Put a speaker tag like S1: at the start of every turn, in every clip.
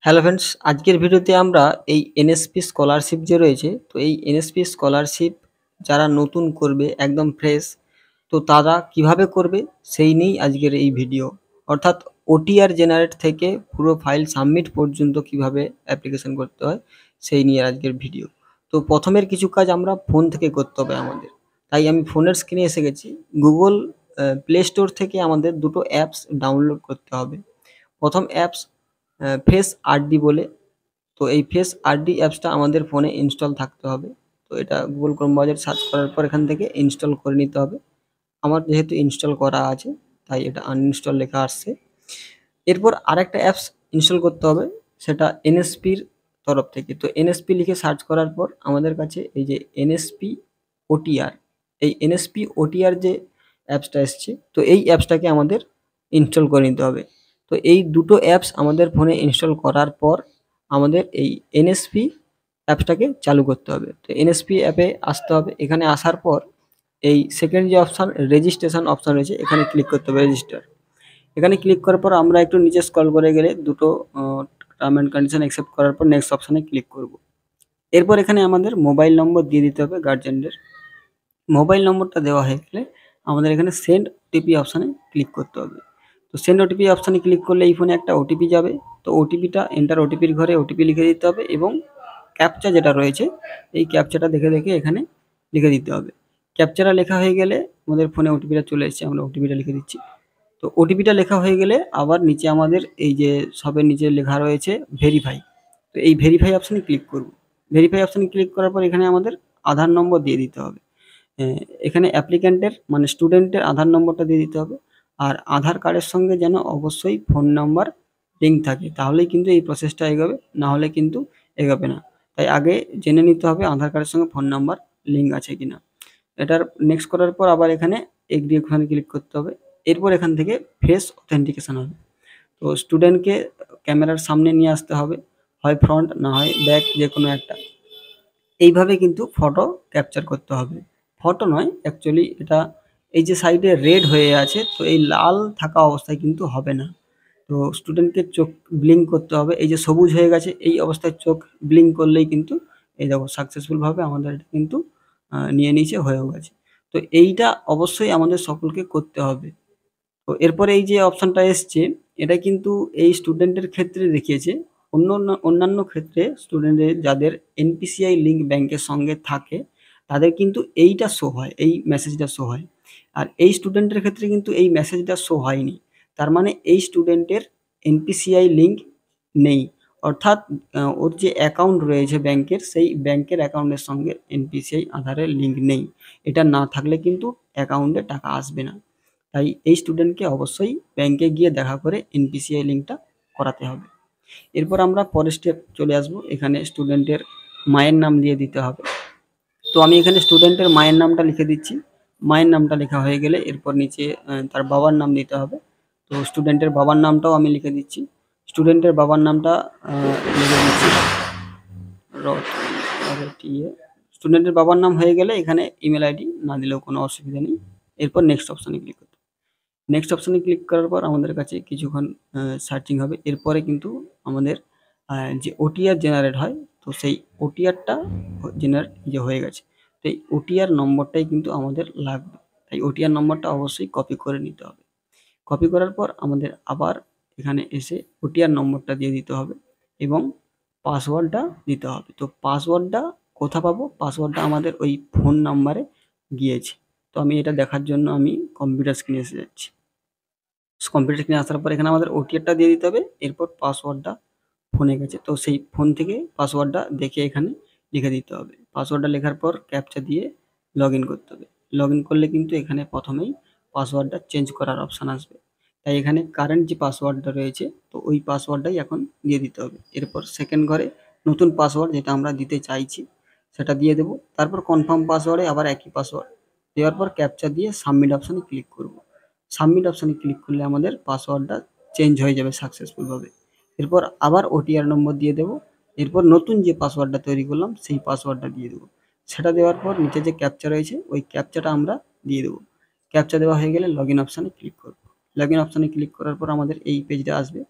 S1: Hello friends, আজকের ভিডিওতে আমরা এই এনএসপি স্কলারশিপ যে রয়েছে, তো এই এনএসপি স্কলারশিপ যারা নতুন করবে একদম ফ্রেশ, তো তারা কিভাবে করবে সেই নিয়েই আজকের এই ভিডিও। অর্থাৎ ওটিআর জেনারেট থেকে পুরো ফাইল সাবমিট পর্যন্ত কিভাবে অ্যাপ্লিকেশন করতে হয় সেই নিয়ে আজকের ভিডিও। তো প্রথমের কিছু কাজ আমরা ফোন থেকে করতে হবে আমাদের, তাই আমি ফোনের স্ক্রিনে এসে গেছি। গুগল প্লে স্টোর থেকে আমাদের দুটো অ্যাপস ডাউনলোড করতে হবে। প্রথম অ্যাপস ফেস আরডি বলে, তো এই ফেস আরডি অ্যাপসটা আমাদের ফোনে ইনস্টল থাকতে হবে। তো এটা গুগল ক্রোম ব্রাউজারে সার্চ করার পর এখান থেকে ইনস্টল করে নিতে হবে। আমার যেহেতু ইনস্টল করা আছে তাই এটা আনইনস্টল লেখা আসছে। এরপর আরেকটা অ্যাপস ইনস্টল করতে হবে, সেটা এনএসপির তরফ থেকে। তো এনএসপি লিখে সার্চ করার পর আমাদের কাছে এই যে এনএসপি ওটিআর, এই এনএসপি ওটিআর যে অ্যাপসটা এসছে, তো এই অ্যাপসটাকে আমাদের ইনস্টল করে নিতে হবে। তো এই দুটো অ্যাপস আমাদের ফোনে ইনস্টল করার পর আমাদের এই এনএসপি অ্যাপসটাকে চালু করতে হবে। তো এনএসপি অ্যাপে আসতে হবে। এখানে আসার পর এই সেকেন্ড যে অপশান রেজিস্ট্রেশন অপশান রয়েছে, এখানে ক্লিক করতে হবে রেজিস্টার। এখানে ক্লিক করার পর আমরা একটু নিচে স্ক্রল করে গেলে দুটো টার্ম অ্যান্ড কন্ডিশন অ্যাকসেপ্ট করার পর নেক্সট অপশানে ক্লিক করব। এরপর এখানে আমাদের মোবাইল নম্বর দিয়ে দিতে হবে গার্জিয়ানদের। মোবাইল নম্বরটা দেওয়া হয়ে গেলে আমাদের এখানে সেন্ড ওটিপি অপশানে ক্লিক করতে হবে। তো সেন্ড ওটিপি অপশানে ক্লিক করলে এই ফোনে একটা ওটিপি যাবে। তো ওটিপিটা এন্টার ওটিপির ঘরে ওটিপি লিখে দিতে হবে এবং ক্যাপচা যেটা রয়েছে এই ক্যাপচাটা দেখে দেখে এখানে লিখে দিতে হবে। ক্যাপচাটা লেখা হয়ে গেলে আমাদের ফোনে ওটিপিটা চলে এসেছে, আমরা ওটিপিটা লিখে দিচ্ছি। তো ওটিপিটা লেখা হয়ে গেলে আবার নিচে আমাদের এই যে সবের নিচে লেখা রয়েছে ভেরিফাই, তো এই ভেরিফাই অপশানে ক্লিক করব। ভেরিফাই অপশানে ক্লিক করার পর এখানে আমাদের আধার নম্বর দিয়ে দিতে হবে। এখানে অ্যাপ্লিক্যান্টের মানে স্টুডেন্টের আধার নম্বরটা দিয়ে দিতে হবে। আর আধার কার্ডের সঙ্গে যেন অবশ্যই ফোন নাম্বার লিঙ্ক থাকে, তাহলেই কিন্তু এই প্রসেসটা এগোবে, না হলে কিন্তু এগোবে না। তাই আগে জেনে নিতে হবে আধার কার্ডের সঙ্গে ফোন নাম্বার লিঙ্ক আছে কিনা। এটার নেক্সট করার পর আবার এখানে এগ্রি ওখানে ক্লিক করতে হবে। এরপর এখান থেকে ফেস অথেন্টিকেশন হবে। তো স্টুডেন্টকে ক্যামেরার সামনে নিয়ে আসতে হবে, হয় ফ্রন্ট না হয় ব্যাক, যে কোনো একটা। এইভাবে কিন্তু ফটো ক্যাপচার করতে হবে। ফটো নয় অ্যাকচুয়ালি এটা, এই যে সাইডে রেড হয়ে আছে, তো এই লাল থাকা অবস্থায় কিন্তু হবে না। তো স্টুডেন্টকে চোখ ব্লিঙ্ক করতে হবে। এই যে সবুজ হয়ে গেছে এই অবস্থায় চোখ ব্লিঙ্ক করলেই কিন্তু এই দেখো সাকসেসফুলভাবে আমাদের এটা কিন্তু নিয়ে নিয়েছে, হয়েও গেছে। তো এইটা অবশ্যই আমাদের সকলকে করতে হবে। তো এরপরে এই যে অপশানটা এসছে, এটা কিন্তু এই স্টুডেন্টের ক্ষেত্রে দেখিয়েছে। অন্যান্য ক্ষেত্রে স্টুডেন্টের যাদের এনপিসিআই লিঙ্ক ব্যাংকের সঙ্গে থাকে তাদের কিন্তু এইটা শো হয়, এই মেসেজটা শো হয়। আর এই স্টুডেন্টের ক্ষেত্রে কিন্তু এই মেসেজটা শো হয়নি। তার মানে এই স্টুডেন্টের এনপিসিআই লিঙ্ক নেই। অর্থাৎ ওর যে অ্যাকাউন্ট রয়েছে ব্যাংকের, সেই ব্যাংকের অ্যাকাউন্টের সঙ্গে এনপিসিআই আধারের লিঙ্ক নেই। এটা না থাকলে কিন্তু অ্যাকাউন্টে টাকা আসবে না। তাই এই স্টুডেন্টকে অবশ্যই ব্যাংকে গিয়ে দেখা করে এনপিসিআই লিঙ্কটা করাতে হবে। এরপর আমরা পরের স্টেপ চলে আসব। এখানে স্টুডেন্টের মায়ের নাম দিয়ে দিতে হবে। তো আমি এখানে স্টুডেন্টের মায়ের নামটা লিখে দিচ্ছি। মায়ের নামটা লেখা হয়ে গেলে এরপর নিচে তার বাবার নাম দিতে হবে। তো স্টুডেন্টের বাবার নামটাও আমি লিখে দিচ্ছি। স্টুডেন্টের বাবার নামটা লিখে দিচ্ছি স্টুডেন্টের বাবার নাম হয়ে গেলে এখানে ইমেল আইডি না দিলেও কোনো অসুবিধা নেই। এরপর নেক্সট অপশানে ক্লিক করতে হবে। নেক্সট অপশানে ক্লিক করার পর আমাদের কাছে কিছুক্ষণ সার্চিং হবে। এরপরে কিন্তু আমাদের যে ওটিআর জেনারেট হয়, তো সেই ওটিআরটা জেনারেট যে হয়ে গেছে। তো এই ওটিআর নম্বরটাই কিন্তু আমাদের লাগবে। তাই ওটিআর নম্বরটা অবশ্যই কপি করে নিতে হবে। কপি করার পর আমাদের আবার এখানে এসে ওটিআর নম্বরটা দিয়ে দিতে হবে এবং পাসওয়ার্ডটা দিতে হবে। তো পাসওয়ার্ডটা কোথা পাবো? পাসওয়ার্ডটা আমাদের ওই ফোন নাম্বারে গিয়েছে। তো আমি এটা দেখার জন্য আমি কম্পিউটার স্ক্রিনে এসে যাচ্ছি। কম্পিউটার স্ক্রিনে আসার পর এখানে আমাদের ওটিআরটা দিয়ে দিতে হবে। এরপর পাসওয়ার্ডটা ফোনে গেছে, তো সেই ফোন থেকে পাসওয়ার্ডটা দেখে এখানে লিখে দিতে হবে। পাসওয়ার্ডটা লেখার পর ক্যাপচা দিয়ে লগইন করতে হবে। লগইন করলে কিন্তু এখানে প্রথমেই পাসওয়ার্ডটা চেঞ্জ করার অপশান আসবে। তাই এখানে কারেন্ট যে পাসওয়ার্ডটা রয়েছে, তো ওই পাসওয়ার্ডটাই এখন দিয়ে দিতে হবে। এরপর সেকেন্ড ঘরে নতুন পাসওয়ার্ড যেটা আমরা দিতে চাইছি সেটা দিয়ে দেবো। তারপর কনফার্ম পাসওয়ার্ডে আবার একই পাসওয়ার্ড দেওয়ার পর ক্যাপচা দিয়ে সাবমিট অপশানে ক্লিক করব। সাবমিট অপশানে ক্লিক করলে আমাদের পাসওয়ার্ডটা চেঞ্জ হয়ে যাবে সাকসেসফুলভাবে। এরপর আবার ওটিআর নম্বর দিয়ে দেবো। এরপর নতুন যে পাসওয়ার্ডটা তৈরি করলাম সেই পাসওয়ার্ডটা দিয়ে দেবো। সেটা দেওয়ার পর নিচে যে ক্যাপচা রয়েছে ওই ক্যাপচাটা আমরা দিয়ে দেবো। ক্যাপচা দেওয়া হয়ে গেলে লগইন অপশানে ক্লিক করব। লগইন অপশানে ক্লিক করার পর আমাদের এই পেজটা আসবে।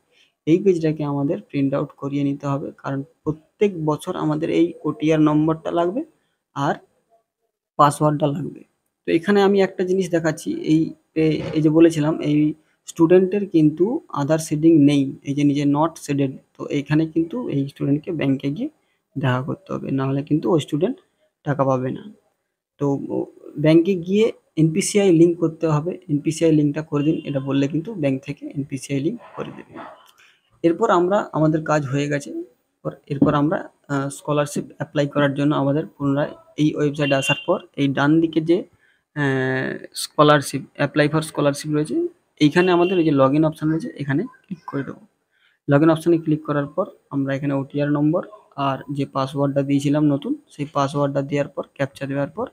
S1: এই পেজটাকে আমাদের প্রিন্ট আউট করিয়ে নিতে হবে, কারণ প্রত্যেক বছর আমাদের এই ওটিআর নম্বরটা লাগবে আর পাসওয়ার্ডটা লাগবে। তো এখানে আমি একটা জিনিস দেখাচ্ছি, এই যে বলেছিলাম এই স্টুডেন্টের কিন্তু আধার শেডিং নেই, এই যে নিজে নট শেডেড। তো এইখানে কিন্তু এই স্টুডেন্টকে ব্যাংকে গিয়ে দেখা করতে হবে, নাহলে কিন্তু ওই স্টুডেন্ট টাকা পাবে না। তো ব্যাংকে গিয়ে এনপিসিআই লিঙ্ক করতে হবে, এনপিসিআই লিঙ্কটা করে দিন, এটা বললে কিন্তু ব্যাংক থেকে এনপিসিআই লিঙ্ক করে দেবে। এরপর আমাদের কাজ হয়ে গেছে। এরপর আমরা স্কলারশিপ অ্যাপ্লাই করার জন্য আমাদের পুনরায় এই ওয়েবসাইটে আসার পর এই ডান দিকে যে স্কলারশিপ অ্যাপ্লাই ফর স্কলারশিপ রয়েছে, এইখানে আমাদের এই যে লগ ইন অপশান রয়েছে, এখানে ক্লিক করে দেবো। লগ ইন অপশানে ক্লিক করার পর আমরা এখানে ওটিআর নম্বর আর যে পাসওয়ার্ডটা দিয়েছিলাম নতুন, সেই পাসওয়ার্ডটা দেওয়ার পর ক্যাপচা দেওয়ার পর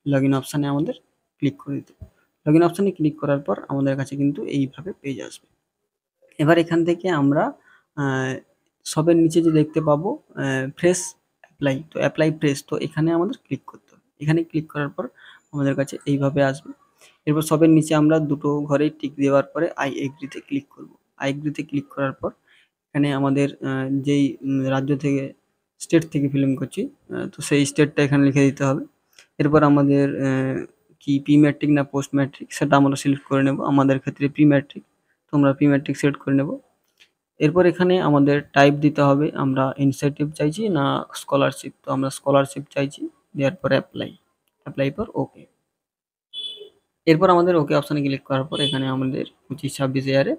S1: লগ ইন অপশানে আমাদের ক্লিক করে দিতে হবে। লগ ইন অপশানে ক্লিক করার পর আমাদের কাছে কিন্তু এইভাবে পেজ আসবে। এবার এখান থেকে আমরা সবের নিচে যে দেখতে পাবো ফ্রেশ অ্যাপ্লাই, তো অ্যাপ্লাই ফ্রেশ, তো এখানে আমাদের ক্লিক করতে হবে। এখানে ক্লিক করার পর আমাদের কাছে এইভাবে আসবে। এরপর সবের নিচে আমরা দুটো ঘরেই টিক দেওয়ার পরে আই এগ্রিতে ক্লিক করব। আই এগ্রিতে ক্লিক করার পর এখানে আমাদের যেই রাজ্য থেকে স্টেট থেকে ফিলিং করছি, তো সেই স্টেটটা এখানে লিখে দিতে হবে। এরপর আমাদের কি প্রি ম্যাট্রিক না পোস্ট ম্যাট্রিক সেটা আমরা সিলেক্ট করে নেব। আমাদের ক্ষেত্রে প্রি ম্যাট্রিক, তো আমরা প্রি ম্যাট্রিক সিলেক্ট করে নেব। এরপর এখানে আমাদের টাইপ দিতে হবে, আমরা ইনিশিয়েটিভ চাইছি না স্কলারশিপ, তো আমরা স্কলারশিপ চাইছি। দেওয়ার পরে অ্যাপ্লাই ফর ওকে। এরপর আমাদের ওকে অপশানে ক্লিক করার পর এখানে আমাদের 25-26 ইয়ারে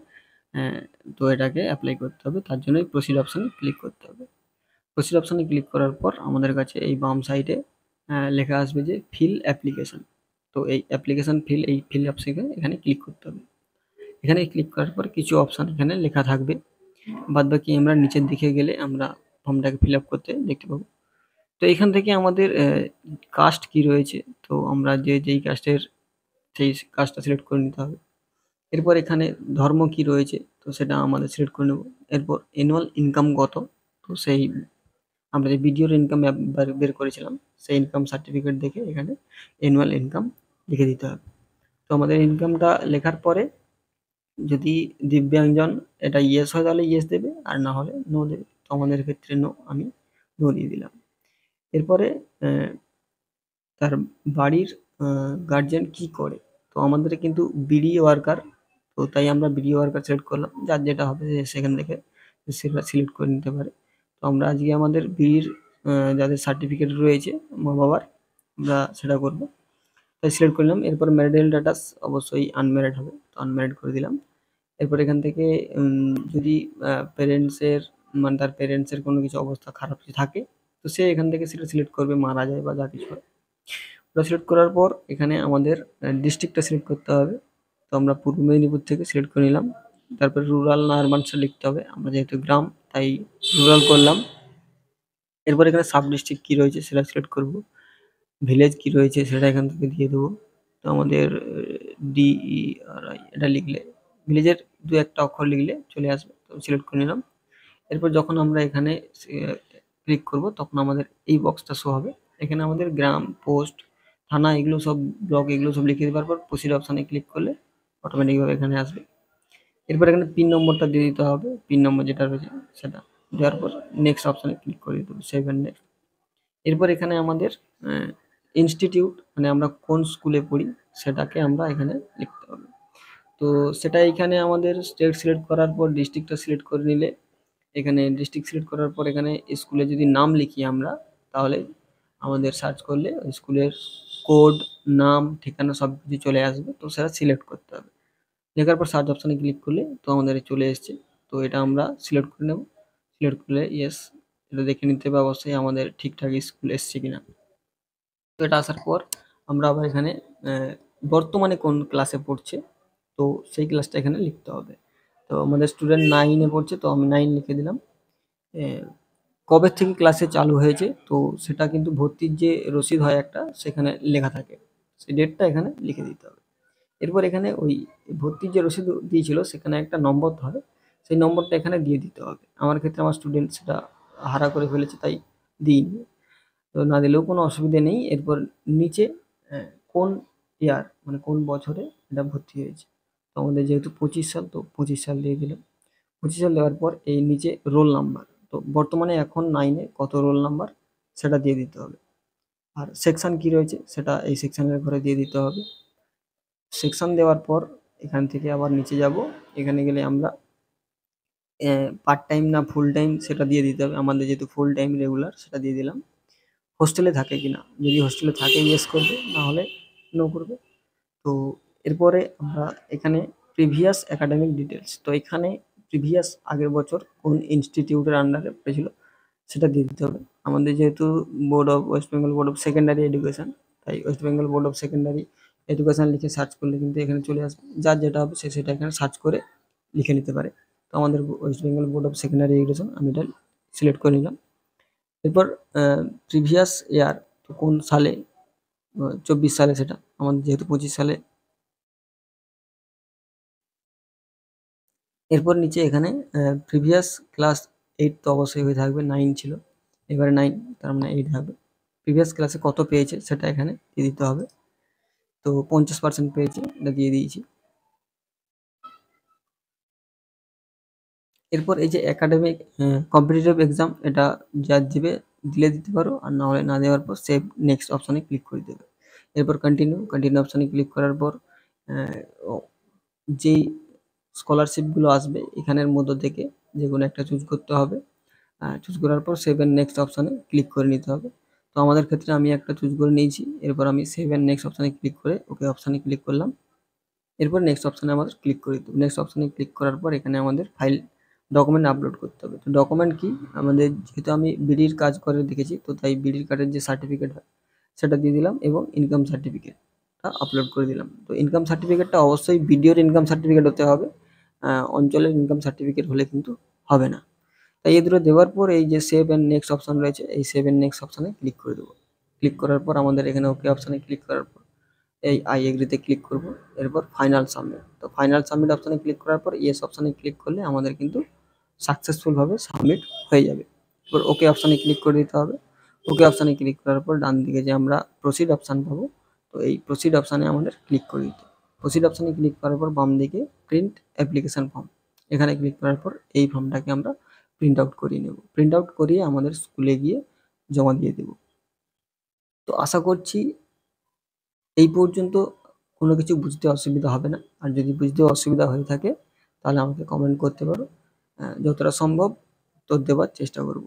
S1: তো এটাকে অ্যাপ্লাই করতে হবে, তার জন্যই প্রসিড অপশানে ক্লিক করতে হবে। প্রসিড অপশানে ক্লিক করার পর আমাদের কাছে এই বাম সাইডে লেখা আসবে যে ফিল অ্যাপ্লিকেশন, তো এই অ্যাপ্লিকেশন ফিল অপশানে এখানে ক্লিক করতে হবে। এখানে ক্লিক করার পর কিছু অপশান এখানে লেখা থাকবে, বাদবাকি আমরা নিচের দিকে গেলে আমরা ফর্মটাকে ফিল আপ করতে দেখতে পাবো। তো এখান থেকে আমাদের কাস্ট কি রয়েছে, তো আমরা যেই কাস্টের সেই কাস্টটা সিলেক্ট করে নিতে হবে। এরপর এখানে ধর্ম কি রয়েছে, তো সেটা আমাদের সিলেক্ট করে নেব। এরপর অ্যানুয়াল ইনকাম কত, তো সেই আমরা যে ভিডিওর ইনকাম বের করেছিলাম সেই ইনকাম সার্টিফিকেট দেখে এখানে অ্যানুয়াল ইনকাম লিখে দিতে হবে। তো আমাদের ইনকামটা লেখার পরে যদি দিব্যাঙ্গজন এটা ইয়েস হয় তাহলে ইয়েস দেবে, আর না হলে নো দেবে। তো আমাদের ক্ষেত্রে নো, আমি নো দিয়ে দিলাম। এরপরে তার বাড়ির গার্জিয়ান কি করে, তো আমাদের কিন্তু বিডি ওয়ার্কার, তো তাই আমরা বিডি ওয়ার্কার সিলেক্ট করলাম। যার যেটা হবে সেখান থেকে সেটা সিলেক্ট করে নিতে পারে। তো আমরা আজকে আমাদের বিডির যাদের সার্টিফিকেট রয়েছে মা বাবার, আমরা সেটা করব, তাই সিলেক্ট করলাম। এরপর ম্যারিটাল স্ট্যাটাস অবশ্যই আনম্যারিড হবে, তো আনম্যারিড করে দিলাম। এরপর এখান থেকে যদি প্যারেন্টসের মানে তার প্যারেন্টসের কোনো কিছু অবস্থা খারাপ যদি থাকে, তো সে এখান থেকে সেটা সিলেক্ট করবে, মারা যায় বা যা কিছু হয়। ওটা সিলেক্ট করার পর এখানে আমাদের ডিস্ট্রিক্টটা সিলেক্ট করতে হবে। তো আমরা পূর্ব মেদিনীপুর থেকে সিলেক্ট করে নিলাম। তারপরে রুরাল না আরবান সেটা লিখতে হবে, আমরা যেহেতু গ্রাম তাই রুরাল করলাম। এরপর এখানে সাব ডিস্ট্রিক্ট কী রয়েছে সেটা সিলেক্ট করব। ভিলেজ কী রয়েছে সেটা এখান থেকে দিয়ে দেবো। তো আমাদের DERI এটা লিখলে, ভিলেজের 2-1টা অক্ষর লিখলে চলে আসবে, তো সিলেক্ট করে নিলাম। এরপর যখন আমরা এখানে ক্লিক করব তখন আমাদের এই বক্সটা শো হবে। এখানে আমাদের গ্রাম, পোস্ট, থানা এগুলো সব, ব্লক এগুলো সব লিখে দেওয়ার পর প্রসিড অপশানে ক্লিক করলে অটোমেটিকভাবে এখানে আসবে। এরপর এখানে পিন নম্বরটা দিয়ে দিতে হবে, পিন নম্বর যেটা রয়েছে সেটা দেওয়ার পর নেক্সট অপশানে ক্লিক করে দিতে হবে, সেভ অ্যান্ড নেক্সট। এরপর এখানে আমাদের ইনস্টিটিউট মানে আমরা কোন স্কুলে পড়ি সেটাকে আমরা এখানে লিখতে হবে। তো সেটা এখানে আমাদের স্টেট সিলেক্ট করার পর ডিস্ট্রিক্টটা সিলেক্ট করে নিলে, এখানে ডিস্ট্রিক্ট সিলেক্ট করার পর এখানে স্কুলে যদি নাম লিখি আমরা, তাহলে আমাদের সার্চ করলে ওই স্কুলের কোড, নাম, ঠিকানা সব কিছু চলে আসবে, তো সেটা সিলেক্ট করতে হবে। লেখার পর সার্চ অপশানে ক্লিক করলে তো আমাদের চলে এসছে, তো এটা আমরা সিলেক্ট করে নেব। সিলেক্ট করলে ইয়েস, এটা দেখে নিতে হবে অবশ্যই আমাদের ঠিকঠাক স্কুল এসছে কিনা। তো এটা আসার পর আমরা আবার এখানে বর্তমানে কোন ক্লাসে পড়ছে, তো সেই ক্লাসটা এখানে লিখতে হবে। তো আমাদের স্টুডেন্ট 9-এ পড়ছে, তো আমি 9 লিখে দিলাম। কবে থেকে ক্লাসে চালু হয়েছে, তো সেটা কিন্তু ভর্তির যে রসিদ হয় একটা, সেখানে লেখা থাকে, সেই ডেটটা এখানে লিখে দিতে হবে। এরপর এখানে ওই ভর্তির যে রসিদ দিয়েছিল সেখানে একটা নম্বর হয়, সেই নম্বরটা এখানে দিয়ে দিতে হবে। আমার ক্ষেত্রে আমার স্টুডেন্ট সেটা হারা করে ফেলেছে তাই দিইনি, তো না দিলেও কোনো অসুবিধে নেই। এরপর নিচে কোন ইয়ার মানে কোন বছরে এটা ভর্তি হয়েছে, তো আমাদের যেহেতু 25 সাল, তো 25 সাল দিয়ে দিলাম। 25 সাল দেওয়ার পর এই নিচে রোল নাম্বার, তো বর্তমানে এখন 9 এ কত রোল নাম্বার সেটা দিয়ে দিতে হবে। আর সেকশন কি রয়েছে সেটা এই সেকশনের ঘরে দিয়ে দিতে হবে। সেকশন দেওয়ার পর এখান থেকে আবার নিচে যাব, এখানে গেলে আমরা পার্ট টাইম না ফুল টাইম সেটা দিয়ে দিতে হবে। আমাদের যেহেতু ফুল টাইম রেগুলার সেটা দিয়ে দিলাম। হোস্টেলে থাকে কিনা, যদি হোস্টেলে থাকে ইয়েস করবে, না হলে নো করবে। তো এরপরে আমরা এখানে প্রিভিয়াস একাডেমিক ডিটেলস, তো এখানে প্রিভিয়াস আগের বছর কোন ইনস্টিটিউটের আন্ডারে পড়েছিল সেটা দিয়ে দিতে হবে। আমাদের যেহেতু board of West Bengal board of secondary education, তাই West Bengal board of secondary education লিখে সার্চ করলে কিন্তু এখানে চলে আসবে। যার যেটা হবে সে সেটা এখানে সার্চ করে লিখে নিতে পারে। তো আমাদের West Bengal board of secondary education আমি এটা সিলেক্ট করে নিলাম। এরপর প্রিভিয়াস ইয়ার, তো কোন সালে, 24 সালে, সেটা আমাদের যেহেতু 25 সালে। এরপর নিচে এখানে প্রিভিয়াস ক্লাস 8 তো অবশ্যই হয়ে থাকবে, 9 ছিল, এবারে 9 তার মানে 8 হবে। প্রিভিয়াস ক্লাসে কত পেয়েছে সেটা এখানে দিয়ে দিতে হবে। তো 50% পেয়েছে, এটা দিয়ে দিয়েছি। এরপর এই যে একাডেমিক কম্পিটিটিভ এক্সাম, এটা যা দিবে দিলে দিতে পারো, আর না হলে না দেওয়ার পর সেভ নেক্সট অপশনে ক্লিক করে দেবে। এরপর কন্টিনিউ অপশনে ক্লিক করার পর যেই স্কলারশিপগুলো আসবে এখানের মধ্য থেকে যে কোনো একটা চুজ করতে হবে। চুজ করার পর সেভ এন্ড নেক্সট অপশনে ক্লিক করে নিতে হবে। তো আমাদের ক্ষেত্রে আমি একটা চুজ করে নিয়েছি। এরপর আমি সেভ এন্ড নেক্সট অপশনে ক্লিক করে ওকে অপশনে ক্লিক করলাম। এরপর নেক্সট অপশনে আমাদের ক্লিক করে দিতে হবে। নেক্সট অপশনে ক্লিক করার পর এখানে আমাদের ফাইল ডকুমেন্ট আপলোড করতে হবে। তো ডকুমেন্ট কি, আমাদের যেহেতু আমি বিডির কাজ করে দেখেছি, তো তাই বিডির কার্ডের যে সার্টিফিকেট হয় সেটা দিয়ে দিলাম এবং ইনকাম সার্টিফিকেটটা আপলোড করে দিলাম। তো ইনকাম সার্টিফিকেটটা অবশ্যই বিডিওর ইনকাম সার্টিফিকেট হতে হবে, অঞ্চলের ইনকাম সার্টিফিকেট হলে কিন্তু হবে না। তাই এই দুটো দেওয়ার পর এই যে সেভ এন্ড নেক্সট অপশন রয়েছে, এই সেভ এন্ড নেক্সট অপশনে ক্লিক করে দেবো। ক্লিক করার পর আমাদের এখানে ওকে অপশনে ক্লিক করার পর এই আই এগ্রিতে ক্লিক করব। এরপর ফাইনাল সাবমিট, তো ফাইনাল সাবমিট অপশনে ক্লিক করার পর ইয়েস অপশনে ক্লিক করলে আমাদের কিন্তু সাকসেসফুলভাবে সাবমিট হয়ে যাবে। এরপর ওকে অপশনে ক্লিক করে দিতে হবে। ওকে অপশনে ক্লিক করার পর ডান দিকে যে আমরা প্রসিড অপশান পাবো, তো এই প্রসিড অপশানে আমাদের ক্লিক করে দিতে হবে। প্রসিড অপশানে ক্লিক করার পর বাম দিকে প্রিন্ট অ্যাপ্লিকেশন ফর্ম, এখানে ক্লিক করার পর এই ফর্মটাকে আমরা প্রিন্ট আউট করিয়ে নেব। প্রিন্ট আউট করিয়ে আমাদের স্কুলে গিয়ে জমা দিয়ে দেব। তো আশা করছি এই পর্যন্ত কোনো কিছু বুঝতে অসুবিধা হবে না। আর যদি বুঝতে অসুবিধা হয়ে থাকে তাহলে আমাকে কমেন্ট করতে পারো, যতটা সম্ভব উত্তর দেওয়ার চেষ্টা করব।